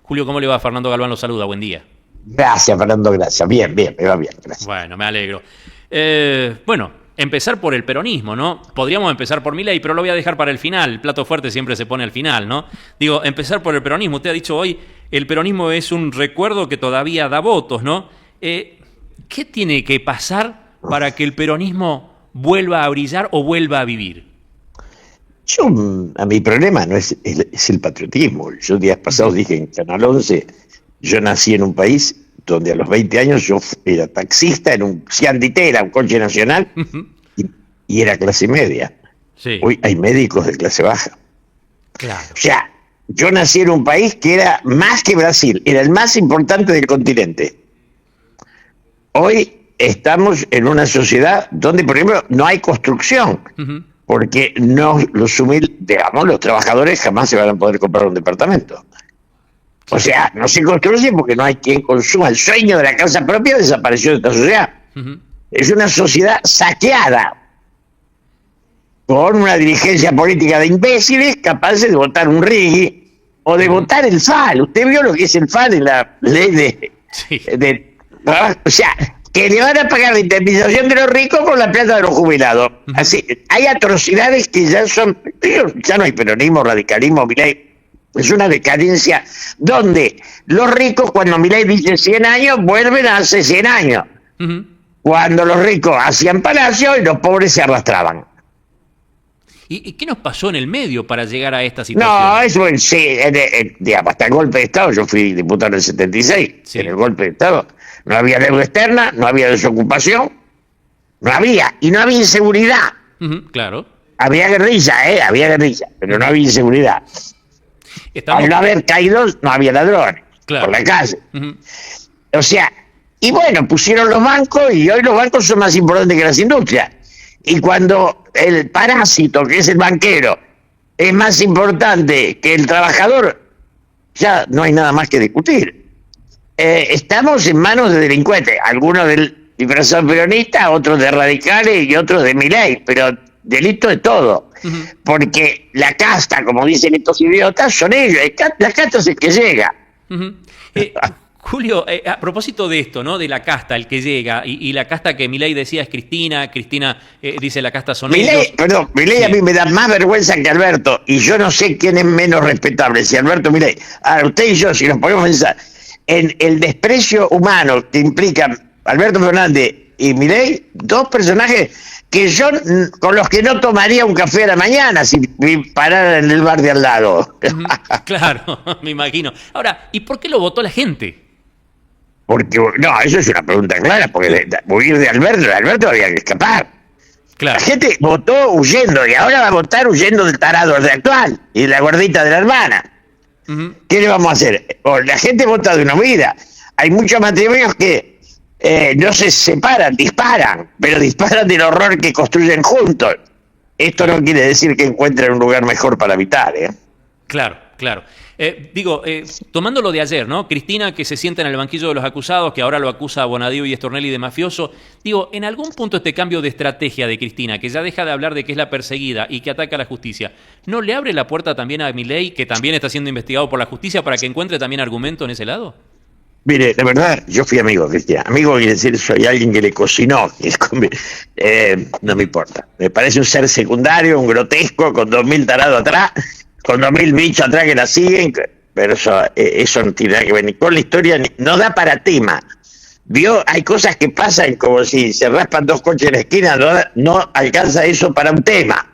Julio, ¿cómo le va? Fernando Galván lo saluda, buen día. Gracias, Fernando, gracias. Bien, bien, me va bien, gracias. Bueno, me alegro. Bueno, empezar por el peronismo, ¿no? Podríamos empezar por Milei, pero lo voy a dejar para el final. El plato fuerte siempre se pone al final, ¿no? Digo, empezar por el peronismo. Usted ha dicho hoy, el peronismo es un recuerdo que todavía da votos, ¿no? ¿Qué tiene que pasar para que el peronismo vuelva a brillar o vuelva a vivir? A mi problema no es el patriotismo. Yo días pasados dije en Canal 11, yo nací en un país donde a los 20 años yo era taxista en un Cianditera, un coche nacional, y era clase media. Sí. Hoy hay médicos de clase baja. Claro. O sea, yo nací en un país que era más que Brasil, era el más importante del continente. Hoy estamos en una sociedad donde, por ejemplo, no hay construcción. Porque no los humildes, digamos, los trabajadores jamás se van a poder comprar un departamento. O sea, no se construye porque no hay quien consuma. El sueño de la casa propia desapareció de esta sociedad. Es una sociedad saqueada con una dirigencia política de imbéciles capaces de votar un RIGI o de votar el FAL. Usted vio lo que es el FAL en la ley de trabajo. O sea, que le van a pagar la indemnización de los ricos con la plata de los jubilados. Así, hay atrocidades que ya no hay peronismo, radicalismo, Milei. Es una decadencia donde los ricos, cuando Milei dice 100 años, vuelven a hace 100 años. Cuando los ricos hacían palacio y los pobres se arrastraban. ¿Y qué nos pasó en el medio para llegar a esta situación? No, eso sí, digamos, hasta el golpe de Estado, yo fui diputado en el 76, sí. En el golpe de Estado no había deuda externa, no había desocupación, no había inseguridad. Claro. Había guerrilla, pero no había inseguridad. Al no haber caído, no había ladrones, por la calle. O sea, y bueno, pusieron los bancos y hoy los bancos son más importantes que las industrias. Y cuando el parásito, que es el banquero, es más importante que el trabajador, ya no hay nada más que discutir. Estamos en manos de delincuentes, algunos del disfrazado peronista, otros de radicales y otros de Milei, pero delito de todo. Porque la casta, como dicen estos idiotas, son ellos. La casta es el que llega. Julio, a propósito de esto, ¿no? De la casta, el que llega, y la casta que Milei decía es Cristina dice la casta son ellos. Perdón, Milei sí. A mí me da más vergüenza que Alberto, y yo no sé quién es menos respetable, si Alberto o Milei. Ahora, usted y yo, si nos podemos pensar en el desprecio humano que implican Alberto Fernández y Milei, dos personajes que yo con los que no tomaría un café a la mañana si parara en el bar de al lado. Claro, me imagino. Ahora, ¿y por qué lo votó la gente? Porque, no, eso es una pregunta clara, porque huir de Alberto había que escapar. Claro. La gente votó huyendo y ahora va a votar huyendo del tarado de actual y de la gordita de la hermana. ¿Qué le vamos a hacer? La gente vota de una vida. Hay muchos matrimonios que no se separan, disparan, pero disparan del horror que construyen juntos. Esto no quiere decir que encuentren un lugar mejor para habitar, ¿eh? Claro, claro. Tomando lo de ayer, ¿no? Cristina, que se sienta en el banquillo de los acusados, que ahora lo acusa a Bonadío y Stornelli de mafioso. Digo, en algún punto este cambio de estrategia de Cristina, que ya deja de hablar de que es la perseguida y que ataca a la justicia, ¿no le abre la puerta también a Milei, que también está siendo investigado por la justicia, para que encuentre también argumento en ese lado? Mire, la verdad, yo fui amigo de Cristina. Amigo quiere decir, soy alguien que le cocinó. No me importa. Me parece un ser secundario, un grotesco, con 2000 tarados atrás, con 2000 bichos atrás que la siguen, pero eso no tiene nada que ver ni con la historia, no da para tema. Vio, hay cosas que pasan como si se raspan dos coches en la esquina, no alcanza eso para un tema.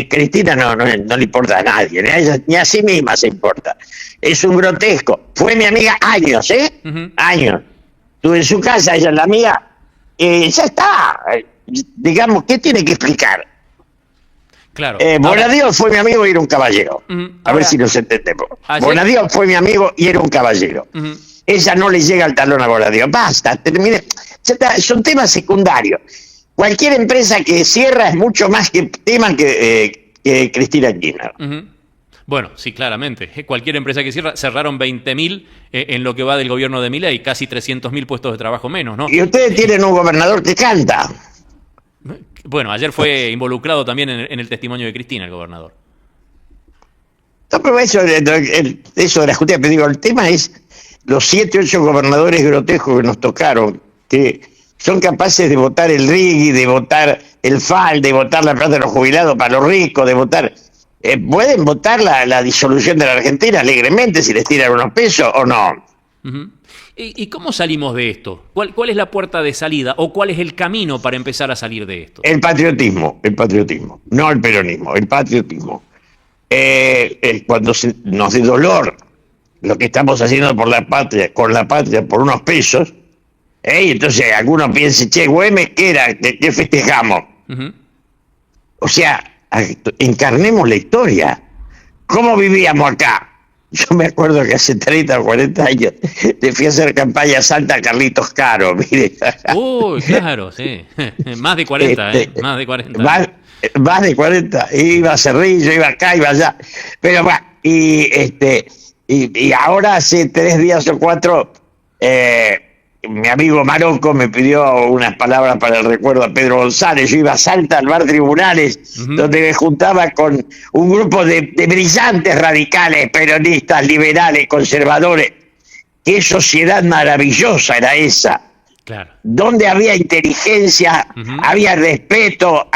Cristina no le importa a nadie, ni a sí misma se importa. Es un grotesco. Fue mi amiga años, años. Estuve en su casa, ella es la mía, ya está. Digamos, ¿qué tiene que explicar? Claro. Bonadío fue mi amigo y era un caballero. A ver si nos entendemos. Bonadío fue mi amigo y era un caballero. Ella no le llega al talón a Bonadío. Basta, termine. Son temas secundarios. Cualquier empresa que cierra es mucho más que tema que Cristina Kirchner. Bueno, sí, claramente. Cualquier empresa que cierra, cerraron 20.000 en lo que va del gobierno de Milei, casi 300.000 puestos de trabajo menos, ¿no? Y ustedes tienen un gobernador que canta. Bueno, ayer fue involucrado también en el testimonio de Cristina, el gobernador. No, pero eso de la justicia, pero digo, el tema es los 7, 8 gobernadores grotescos que nos tocaron, que son capaces de votar el RIGI, de votar el FAL, de votar la plata de los jubilados para los ricos, de votar... ¿pueden votar la disolución de la Argentina alegremente si les tiran unos pesos o no? Uh-huh. ¿Y cómo salimos de esto? ¿Cuál es la puerta de salida o cuál es el camino para empezar a salir de esto? El patriotismo, no el peronismo, el patriotismo. Cuando nos dé dolor lo que estamos haciendo por la patria, con la patria, por unos pesos, y entonces algunos piensen, che, Güemes, ¿qué era? ¿Qué festejamos? Uh-huh. O sea, encarnemos la historia. ¿Cómo vivíamos acá? Yo me acuerdo que hace 30 o 40 años le fui a hacer campaña a Salta a Carlitos Caro, mire. Uy, claro, sí. Más de 40, más de 40. Más de 40. Iba a Cerrillo, iba acá, iba allá. Pero va, y ahora hace 3 días o 4, mi amigo Marocco me pidió unas palabras para el recuerdo a Pedro González. Yo iba a Salta al bar Tribunales, uh-huh, donde me juntaba con un grupo de brillantes radicales, peronistas, liberales, conservadores. Qué sociedad maravillosa era esa. Claro. Donde había inteligencia, uh-huh, había respeto,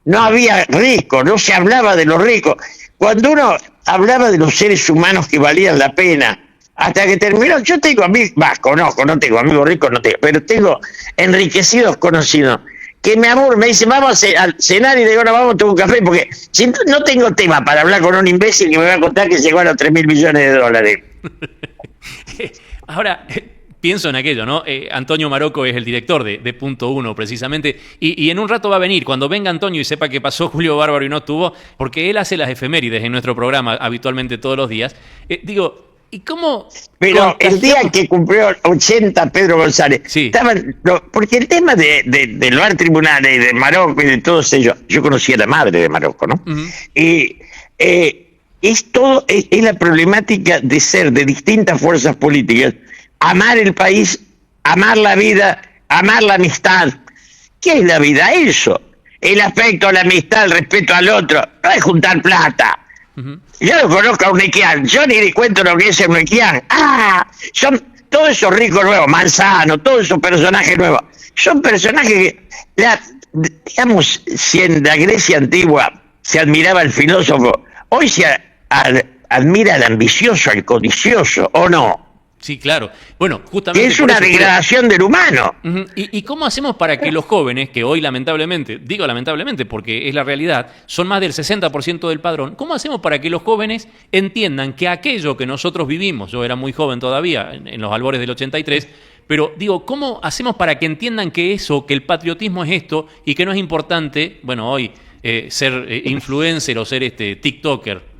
no había ricos, no se hablaba de los ricos. Cuando uno hablaba de los seres humanos que valían la pena, hasta que terminó, yo tengo amigos, no tengo amigos ricos, pero tengo enriquecidos conocidos, que me dicen, vamos a cenar, y digo, no, vamos a tomar un café, porque si no tengo tema para hablar con un imbécil que me va a contar que llegó a los 3.000 millones de dólares. Ahora, pienso en aquello, ¿no? Antonio Marocco es el director de Punto Uno, precisamente, y en un rato va a venir, cuando venga Antonio y sepa que pasó Julio Bárbaro y no estuvo, porque él hace las efemérides en nuestro programa habitualmente todos los días, ¿y cómo? Pero el día que cumplió 80 Pedro González, sí, porque el tema del bar Tribunales y de Marocco y de todos ellos, yo conocí a la madre de Marocco, ¿no? Uh-huh. Es la problemática de ser de distintas fuerzas políticas, amar el país, amar la vida, amar la amistad. ¿Qué es la vida? Eso. El afecto, la amistad, el respeto al otro, no es juntar plata. Uh-huh. Yo no conozco a Unequian, yo ni le cuento lo que es el Unequian. Son todos esos ricos nuevos, Manzano, todos esos personajes nuevos. Son personajes que, digamos, si en la Grecia antigua se admiraba al filósofo, hoy se admira al ambicioso, al codicioso, ¿o no? Sí, claro. Bueno, justamente... Es una degradación del humano. Uh-huh. ¿Y cómo hacemos para que los jóvenes, que hoy lamentablemente, digo lamentablemente porque es la realidad, son más del 60% del padrón, ¿cómo hacemos para que los jóvenes entiendan que aquello que nosotros vivimos, yo era muy joven todavía, en los albores del 83, pero digo, ¿cómo hacemos para que entiendan que el patriotismo es esto y que no es importante, bueno, hoy ser influencer o ser TikToker?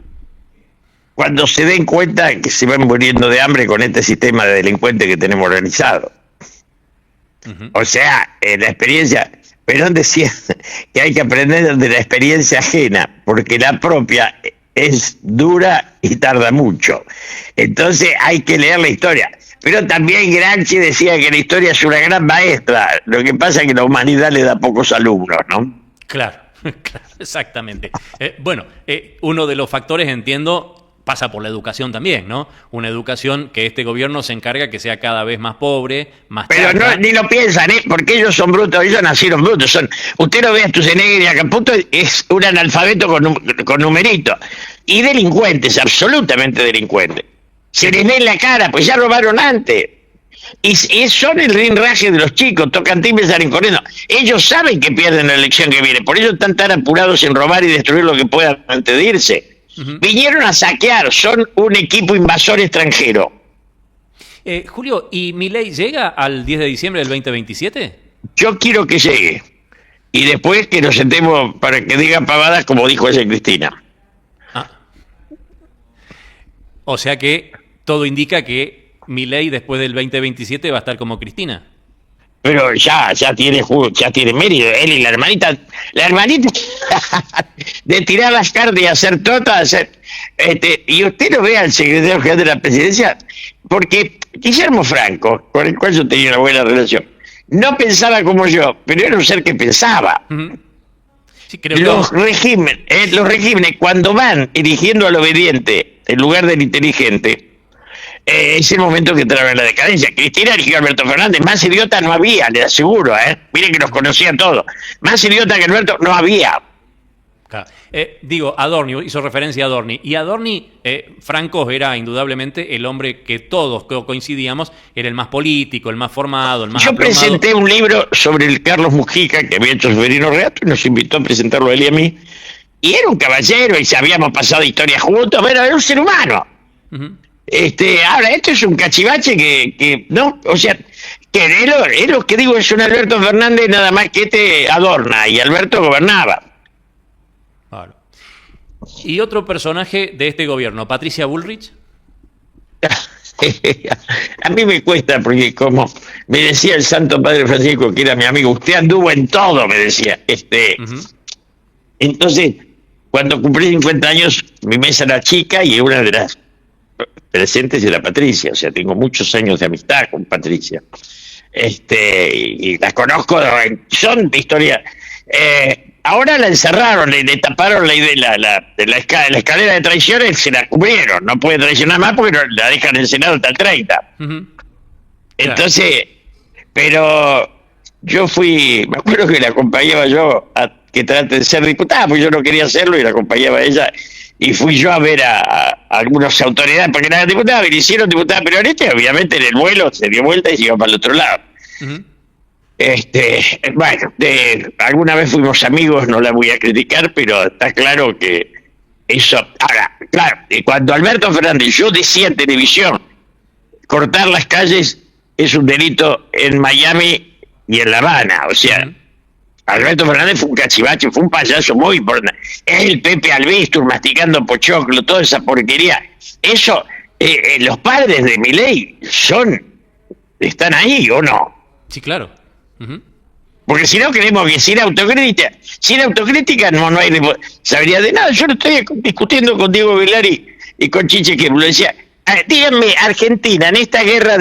Cuando se den cuenta que se van muriendo de hambre con este sistema de delincuentes que tenemos organizado. Uh-huh. O sea, la experiencia... Perón decía que hay que aprender de la experiencia ajena, porque la propia es dura y tarda mucho. Entonces hay que leer la historia. Pero también Gramsci decía que la historia es una gran maestra. Lo que pasa es que la humanidad le da pocos alumnos, ¿no? Claro, exactamente. Uno de los factores, entiendo... pasa por la educación también, ¿no? Una educación que este gobierno se encarga que sea cada vez más pobre, más Pero no, ni lo piensan, porque ellos son brutos, ellos nacieron brutos. Usted lo ve a Sturzenegger y a Caputo, es un analfabeto con numerito. Y delincuentes, absolutamente delincuentes. Se les ve en la cara, pues ya robaron antes. Y son el rinraje de los chicos, tocan timbre y salen corriendo. Ellos saben que pierden la elección que viene, por eso están tan apurados en robar y destruir lo que puedan antes de irse. Uh-huh. Vinieron a saquear, son un equipo invasor extranjero. Julio, ¿y Milei llega al 10 de diciembre del 2027? Yo quiero que llegue. Y después que nos sentemos para que diga pavadas como dijo ella Cristina. O sea que todo indica que Milei después del 2027 va a estar como Cristina. Pero ya tiene mérito. Él y la hermanita de tirar las cartas y hacer totas, y usted no ve al secretario general de la presidencia, porque Guillermo Franco, con el cual yo tenía una buena relación, no pensaba como yo, pero era un ser que pensaba. Uh-huh. Sí, creo los regímenes, cuando van eligiendo al obediente en lugar del inteligente, es el momento que trae la decadencia. Cristina eligió a Alberto Fernández, más idiota no había, le aseguro, miren que los conocían todos. Más idiota que Alberto no había. Claro. Adorni, hizo referencia a Adorni. Y Adorni, Franco era indudablemente el hombre que todos coincidíamos, era el más político, el más formado, el más Yo aplomado. presenté un libro sobre el Carlos Mujica, que había hecho Severino Reato, y nos invitó a presentarlo a él y a mí. Y era un caballero, y habíamos pasado historias juntos, pero era un ser humano. Uh-huh. Ahora, esto es un cachivache que no, o sea, que es lo que digo, es un Alberto Fernández nada más que adorna, y Alberto gobernaba. Claro. ¿Y otro personaje de este gobierno, Patricia Bullrich? A mí me cuesta, porque como me decía el Santo Padre Francisco, que era mi amigo, usted anduvo en todo, me decía. Uh-huh. Entonces, cuando cumplí 50 años, mi mesa era chica y una de las presentes era Patricia, o sea, tengo muchos años de amistad con Patricia. Y la conozco, son de historia. Ahora la encerraron, le taparon la escalera de traiciones, se la cubrieron, no puede traicionar más porque la dejan en el Senado hasta el 30. Uh-huh. Entonces, pero yo me acuerdo que la acompañaba yo a que trate de ser diputada, porque yo no quería hacerlo y la acompañaba a ella, y fui yo a ver a algunas autoridades, porque era diputada, me hicieron diputada peronista, y obviamente en el vuelo se dio vuelta y se iba para el otro lado. Uh-huh. Bueno, alguna vez fuimos amigos, no la voy a criticar, pero está claro que eso. Ahora, claro, cuando Alberto Fernández, yo decía en televisión, cortar las calles es un delito en Miami y en La Habana, o sea, uh-huh. Alberto Fernández fue un cachivache, fue un payaso muy importante. Es el Pepe Albistur masticando pochoclo, toda esa porquería. Eso, los padres de Milei están ahí, ¿o no? Sí, claro. Uh-huh. Porque si no queremos que sin autocrítica no hay sabería de nada. Yo no estoy discutiendo con Diego Vilar y con Chiche que lo decía. Díganme, Argentina, en esta guerra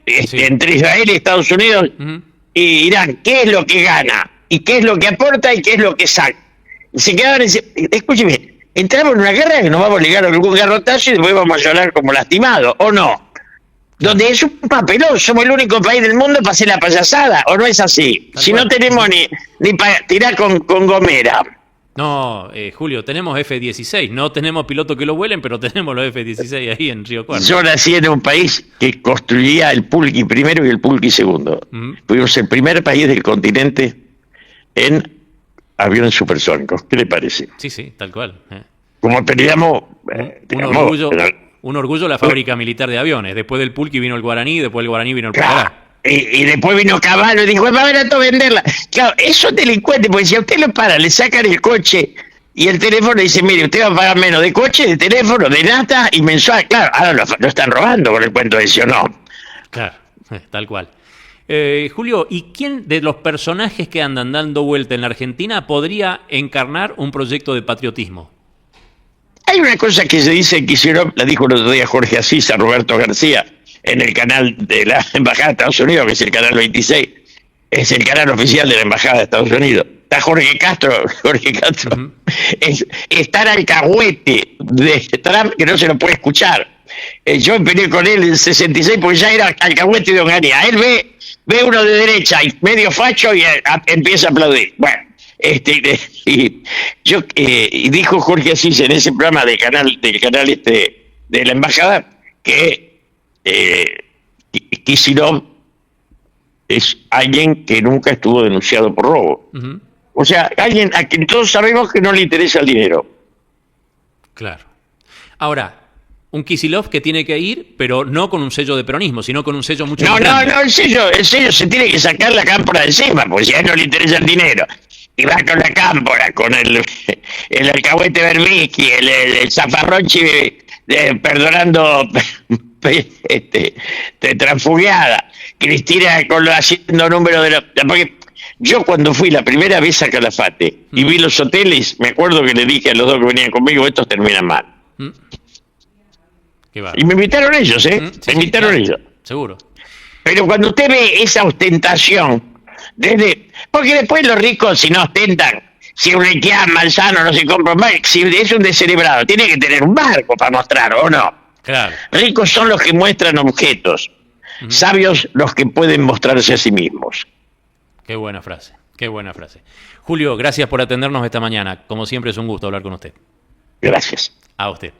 entre Israel y Estados Unidos, uh-huh, y Irán, ¿qué es lo que gana? ¿Y qué es lo que aporta? ¿Y qué es lo que saca? Y se quedaban escúcheme, entramos en una guerra que nos vamos a ligar a algún garrotazo y después vamos a llorar como lastimados, ¿o no? Donde es un papelón, somos el único país del mundo para hacer la payasada, ¿o no es así? Si no tenemos ni para tirar con gomera. No, Julio, tenemos F-16, no tenemos pilotos que lo vuelen, pero tenemos los F-16 ahí en Río Cuarto. Yo nací en un país que construía el Pulqui primero y el Pulqui segundo. Uh-huh. Fuimos el primer país del continente en aviones supersónicos. ¿Qué le parece? Sí, tal cual. Como teníamos... Un orgullo la fábrica militar de aviones. Después del Pulqui vino el Guaraní, después del Guaraní vino el Pucará. Y después vino Caballo y dijo, va a ver a todo venderla. Claro, eso es delincuente, porque si a usted lo para, le sacan el coche y el teléfono y dice, mire, usted va a pagar menos de coche, de teléfono, de nata y mensual. Claro, ahora lo están robando con el cuento de ese, ¿o no? Claro, tal cual. Julio, ¿y quién de los personajes que andan dando vuelta en la Argentina podría encarnar un proyecto de patriotismo? Hay una cosa que se dice que hicieron, la dijo el otro día Jorge Asís a Roberto García en el canal de la Embajada de Estados Unidos, que es el canal 26, es el canal oficial de la Embajada de Estados Unidos. Está Jorge Castro, uh-huh, es estar alcahuete de Trump que no se lo puede escuchar. Yo peleé con él en 66 porque ya era alcahuete de Onganía. Él ve uno de derecha y medio facho y empieza a aplaudir. Bueno. Y dijo Jorge Asís en ese programa del canal de la embajada que Kicillof es alguien que nunca estuvo denunciado por robo. Uh-huh. O sea, alguien a quien todos sabemos que no le interesa el dinero. Claro. Ahora, un Kicillof que tiene que ir, pero no con un sello de peronismo, sino con un sello mucho más grande. No, el sello se tiene que sacar la cámpora de encima, porque si a él no le interesa el dinero. Y va con la cámpora, con el alcahuete Berbisky, el zafarrochi perdonando transfugiada, Cristina haciendo número de porque yo cuando fui la primera vez a Calafate y vi los hoteles, me acuerdo que le dije a los dos que venían conmigo, estos terminan mal. Y me invitaron ellos, ellos. Seguro. Pero cuando usted ve esa ostentación Porque después los ricos, si no ostentan, si un haitiano Manzano no se compra un barco, si es un descerebrado, tiene que tener un barco para mostrar, ¿o no? Claro. Ricos son los que muestran objetos, sabios los que pueden mostrarse a sí mismos. Qué buena frase, qué buena frase. Julio, gracias por atendernos esta mañana. Como siempre es un gusto hablar con usted. Gracias. A usted.